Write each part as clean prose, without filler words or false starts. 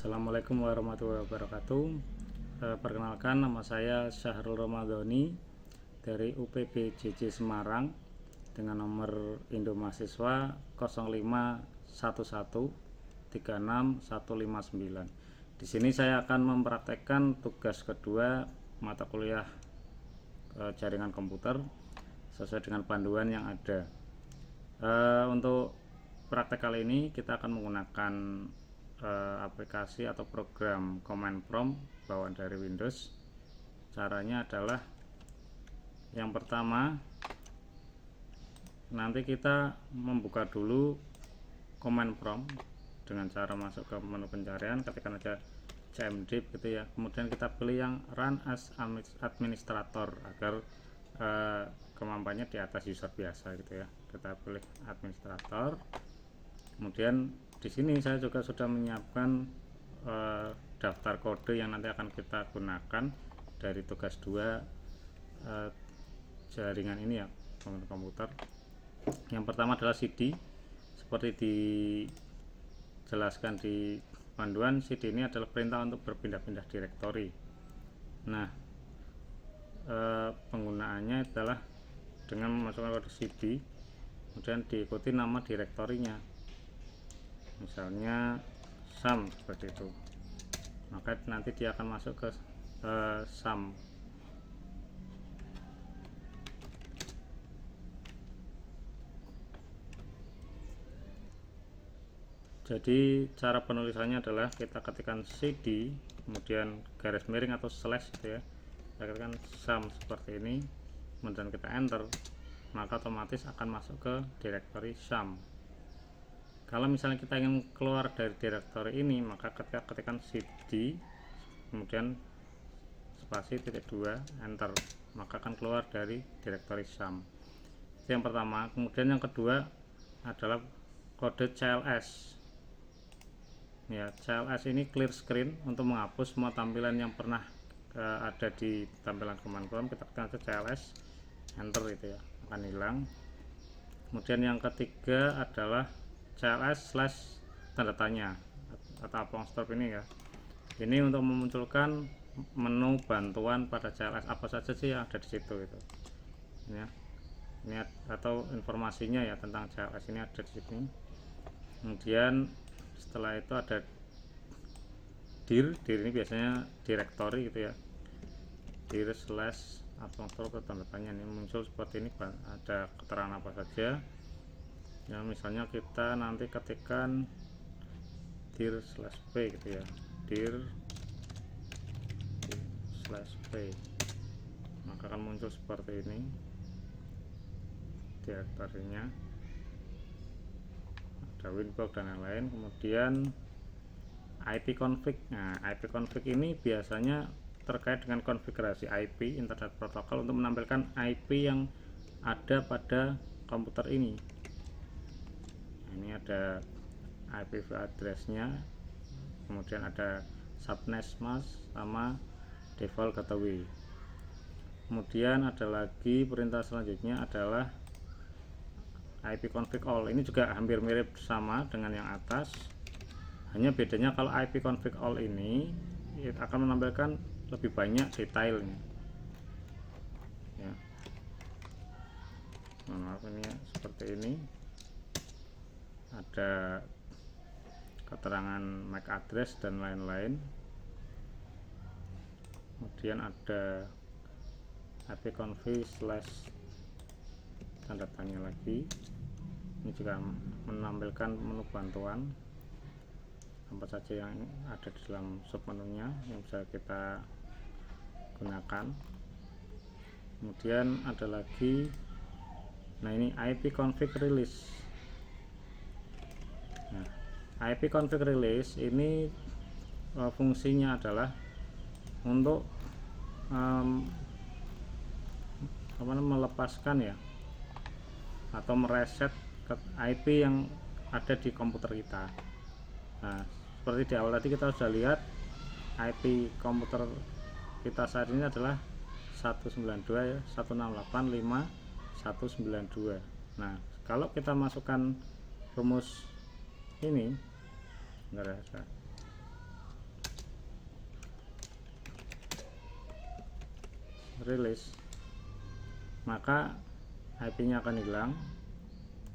Assalamualaikum warahmatullahi wabarakatuh. Perkenalkan, nama saya Syahrul Ramadhani dari UPB JJ Semarang dengan nomor Indo Mahasiswa 05113636159. Di sini saya akan mempraktekkan tugas kedua mata kuliah jaringan komputer sesuai dengan panduan yang ada. Untuk praktek kali ini kita akan menggunakan aplikasi atau program command prompt bawaan dari Windows. Caranya adalah yang pertama, nanti kita membuka dulu command prompt dengan cara masuk ke menu pencarian, ketikkan aja cmd gitu ya, kemudian kita pilih yang run as administrator agar kemampuannya di atas user biasa gitu ya. Kita pilih administrator, kemudian di sini saya juga sudah menyiapkan daftar kode yang nanti akan kita gunakan dari tugas 2 jaringan ini ya, komputer. Yang pertama adalah CD. Seperti dijelaskan di panduan, CD ini adalah perintah untuk berpindah-pindah direktori. Nah, penggunaannya adalah dengan memasukkan kode CD, kemudian diikuti nama direktorinya, misalnya sum seperti itu, maka nanti dia akan masuk ke sum. Jadi cara penulisannya adalah kita ketikkan cd kemudian garis miring atau slash gitu ya, kita ketikkan sum seperti ini, kemudian kita enter, maka otomatis akan masuk ke direktori sum. Kalau misalnya kita ingin keluar dari direktori ini, maka ketika ketikkan cd kemudian spasi titik 2 enter, maka akan keluar dari direktori sum. Itu yang pertama. Kemudian yang kedua adalah kode cls ya. Cls ini clear screen, untuk menghapus semua tampilan yang pernah ada di tampilan command prompt. Kita tekan cls enter, itu ya, akan hilang. Kemudian yang ketiga adalah cls slash tanda tanya atau apostop ini ya. Ini untuk memunculkan menu bantuan pada cls, apa saja sih yang ada di situ itu ya. Ini atau informasinya ya tentang cls ini ada di sini. Kemudian setelah itu ada dir ini biasanya direktori gitu ya, dir slash apostop tanda tanya. Ini muncul seperti ini, ada keterangan apa saja ya, misalnya kita nanti ketikkan dir slash p gitu ya, dir slash p, maka akan muncul seperti ini direktorinya, ada winbox dan lain-lain. Kemudian IP config. Nah, IP config ini biasanya terkait dengan konfigurasi IP internet protokol untuk menampilkan IP yang ada pada komputer ini. Ini ada IP address-nya, kemudian ada subnet mask sama default gateway. Kemudian ada lagi perintah selanjutnya adalah IP config all. Ini juga hampir mirip sama dengan yang atas, hanya bedanya kalau IP config all ini akan menampilkan lebih banyak detailnya ya. Maaf, ini ya, seperti ini ada keterangan MAC address dan lain-lain. Kemudian ada ipconfig slash tanda tanya lagi. Ini juga menampilkan menu bantuan apa saja yang ada di dalam submenunya yang bisa kita gunakan. Kemudian ada lagi, nah ini ipconfig release. Nah, ipconfig release ini fungsinya adalah untuk melepaskan ya atau mereset ke IP yang ada di komputer kita. Nah, seperti di awal tadi kita sudah lihat IP komputer kita saat ini adalah 192 ya, 168.5.192. Nah, kalau kita masukkan rumus ini, bentar ya, release, maka IP-nya akan hilang.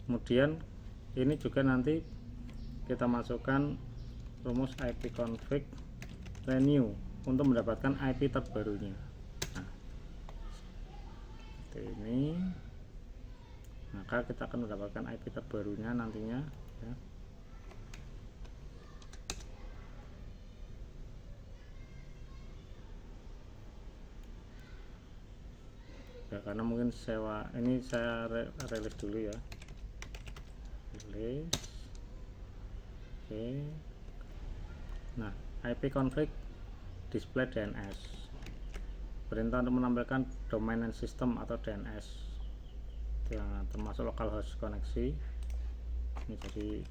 Kemudian ini juga nanti kita masukkan rumus ipconfig renew untuk mendapatkan IP terbarunya. Nah, seperti ini, maka kita akan mendapatkan IP terbarunya nantinya ya. Ya, karena mungkin sewa ini saya rilis dulu ya, rilis. Oke. Nah, ipconfig display DNS, perintah untuk menampilkan domain name system atau DNS yang termasuk localhost koneksi. Ini jadi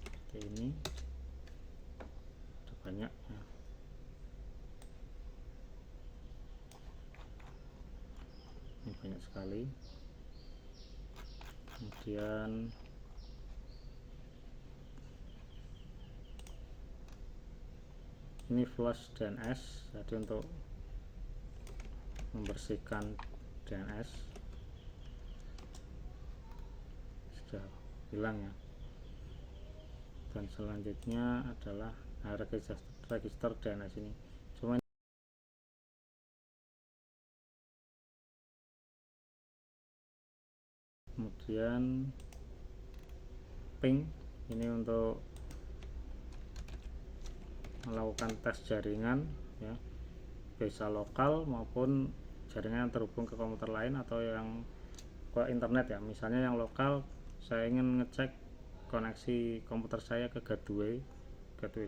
seperti ini, ada banyak ya. Ini banyak sekali. Kemudian ini flush DNS, jadi untuk membersihkan DNS sudah hilang ya. Dan selanjutnya adalah register DNS ini. Cuma kemudian ping ini untuk melakukan tes jaringan ya, bisa lokal maupun jaringan yang terhubung ke komputer lain atau yang ke internet ya. Misalnya yang lokal, saya ingin ngecek koneksi komputer saya ke gateway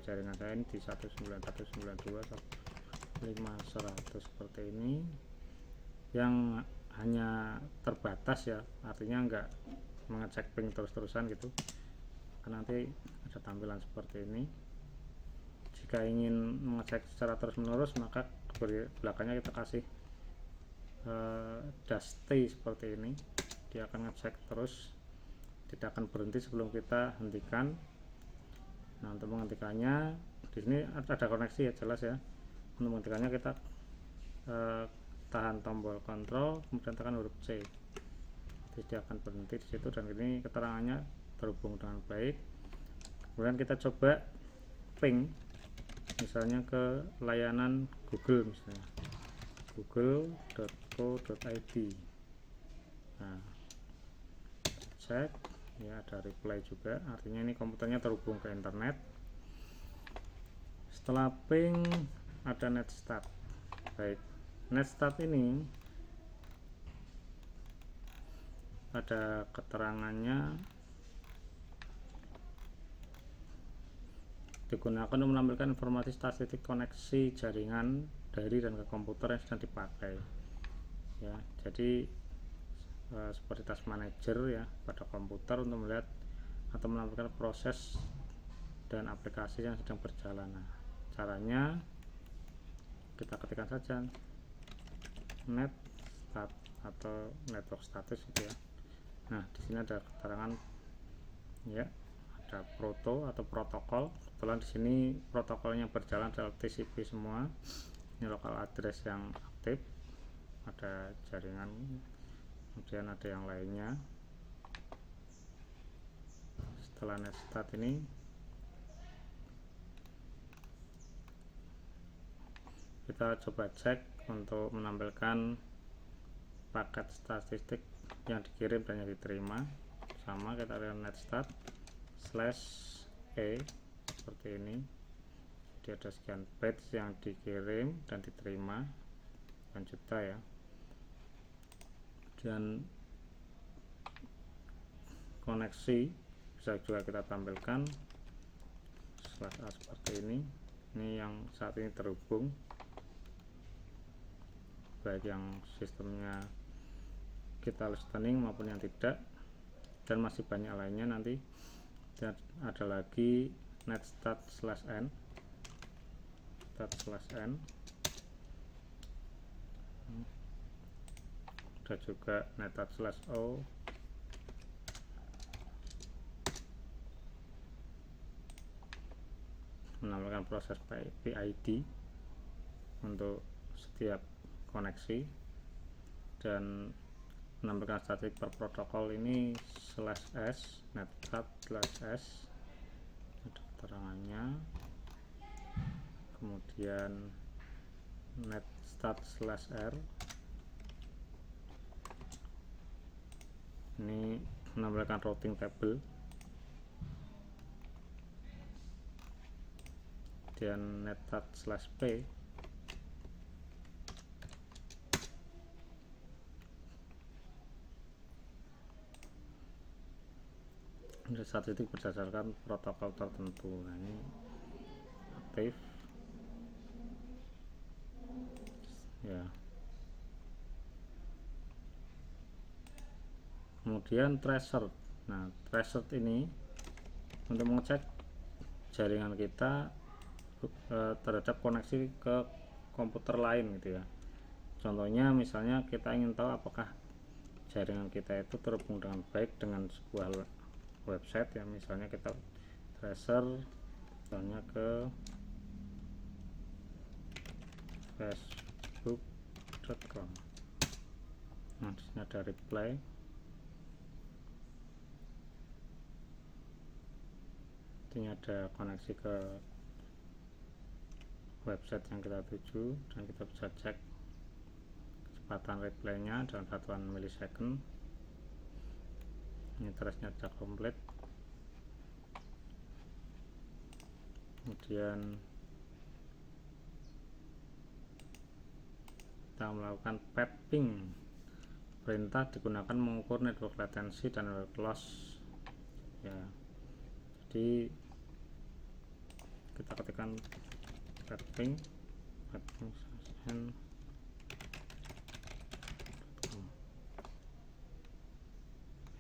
jaringan saya ini di 191.192.5.100 seperti ini, yang hanya terbatas ya, artinya enggak mengecek ping terus-terusan gitu. Nanti ada tampilan seperti ini. Jika ingin mengecek secara terus-menerus, maka belakangnya kita kasih dusty seperti ini. Dia akan ngecek terus, tidak akan berhenti sebelum kita hentikan. Nah, untuk menghentikannya di sini ada koneksi ya, jelas ya. Untuk menghentikannya kita tahan tombol kontrol, kemudian tekan huruf C. Jadi dia akan berhenti di situ, dan ini keterangannya terhubung dengan baik. Kemudian kita coba ping misalnya ke layanan Google, misalnya google.co.id. Nah, cek ya, ada reply juga, artinya ini komputernya terhubung ke internet. Setelah ping ada netstart. Baik, netstart ini ada keterangannya digunakan untuk menampilkan informasi statistik koneksi jaringan dari dan ke komputer yang sedang dipakai ya. Jadi seperti task manager ya pada komputer untuk melihat atau menampilkan proses dan aplikasi yang sedang berjalan. Nah, caranya kita ketikkan saja net stat atau network status gitu ya. Nah, di sini ada keterangan ya, ada proto atau protokol. Kebetulan di sini protokolnya berjalan adalah TCP semua. Ini local address yang aktif, ada jaringan, kemudian ada yang lainnya. Setelah netstart ini kita coba cek untuk menampilkan paket statistik yang dikirim dan yang diterima. Sama, kita lihat netstart /e seperti ini. Dia ada sekian bytes yang dikirim dan diterima, dan juta ya. Dan koneksi bisa juga kita tampilkan /a seperti ini. Ini yang saat ini terhubung, baik yang sistemnya kita listening maupun yang tidak, dan masih banyak lainnya. Nanti ada lagi netstart/n, ada juga netstart/o, menampilkan proses PID untuk setiap koneksi, dan menampilkan statistik per protokol ini /s netstat/s, ada keterangannya. Kemudian netstat/r ini menampilkan routing table, dan netstat/p statistik berdasarkan protokol tertentu. Nah, ini aktif ya. Kemudian tracer. Nah, tracer ini untuk mengecek jaringan kita terhadap koneksi ke komputer lain gitu ya. Contohnya misalnya kita ingin tahu apakah jaringan kita itu terhubung dengan baik dengan sebuah website ya, misalnya kita tracer misalnya ke facebook.com. Nah, di sini ada reply, ini ada koneksi ke website yang kita tuju, dan kita bisa cek kecepatan reply-nya dalam satuan milisecond. Ini trace-nya sudah komplit. Kemudian kita melakukan pathing. Perintah digunakan mengukur network latency dan network loss ya. Jadi kita ketikkan pathing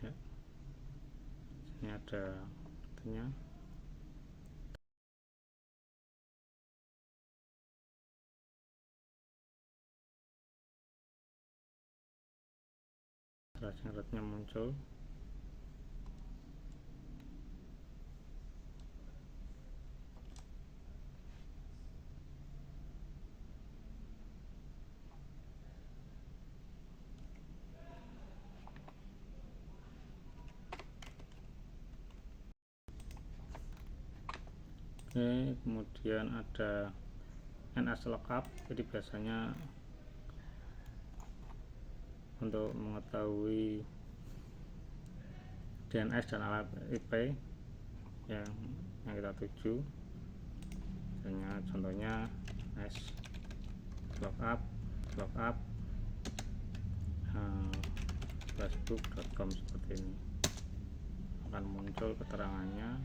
ya. Ini ada artinya. Syaratnya muncul. Oke, kemudian ada NS lookup. Jadi biasanya untuk mengetahui DNS dan alat IP yang kita tuju, contohnya NS lookup facebook.com, seperti ini akan muncul keterangannya,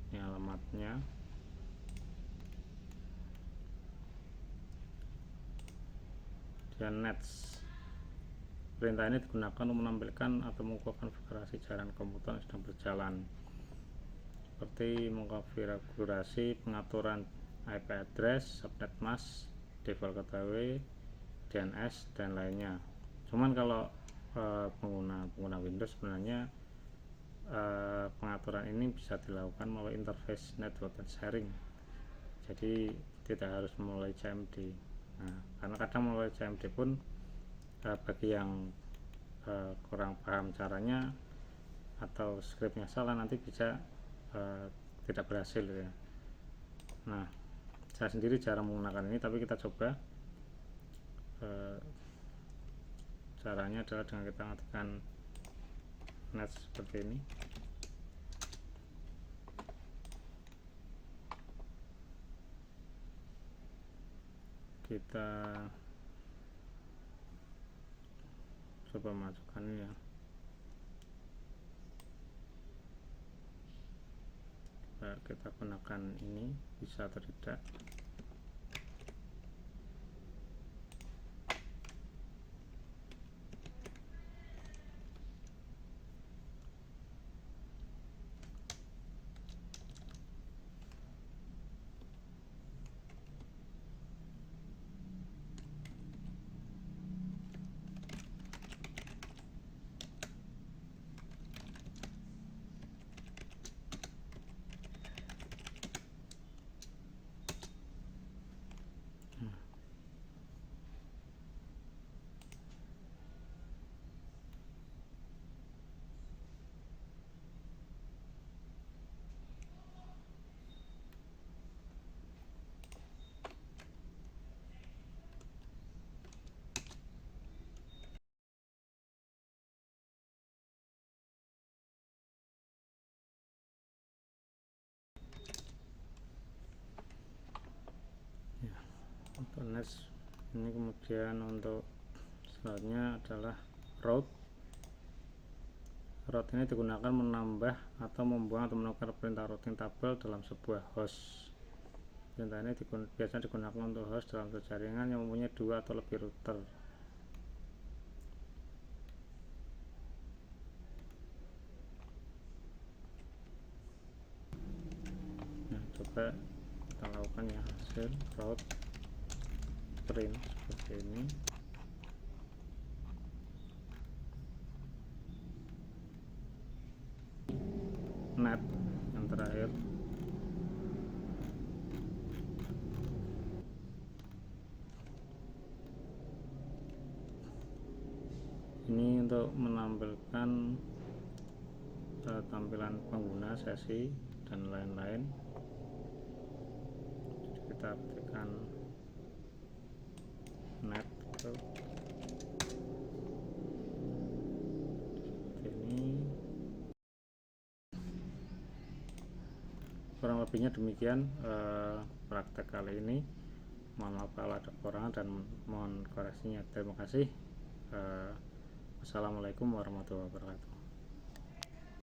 ini alamatnya. Dan nets, perintah ini digunakan untuk menampilkan atau mengukur konfigurasi jaringan komputer yang sedang berjalan, seperti mengkonfigurasi pengaturan IP address, subnet mask, default gateway, DNS dan lainnya. Cuman kalau pengguna Windows sebenarnya pengaturan ini bisa dilakukan melalui interface network and sharing, jadi tidak harus melalui CMD. Nah, karena kadang melalui CMD pun bagi yang kurang paham caranya atau scriptnya salah, nanti bisa tidak berhasil ya. Nah, saya sendiri jarang menggunakan ini, tapi kita coba. Caranya adalah dengan kita mengetikkan net seperti ini. Kita coba masukkan ini ya. Kita gunakan ini, bisa atau tidak. manage. Ini kemudian untuk selanjutnya adalah route. Route ini digunakan menambah atau membuang atau menukar perintah routing tabel dalam sebuah host. Perintah ini biasanya digunakan untuk host dalam jaringan yang mempunyai 2 atau lebih router. Nah, coba kita lakukan ya, hasil route print seperti ini. Net yang terakhir, ini untuk menampilkan tampilan pengguna, sesi dan lain-lain. Kita ketikkan net seperti ini. Kurang lebihnya demikian praktek kali ini. Mohon maaf kalau ada kekurangan dan mohon koreksinya. Terima kasih. Wassalamualaikum warahmatullahi wabarakatuh.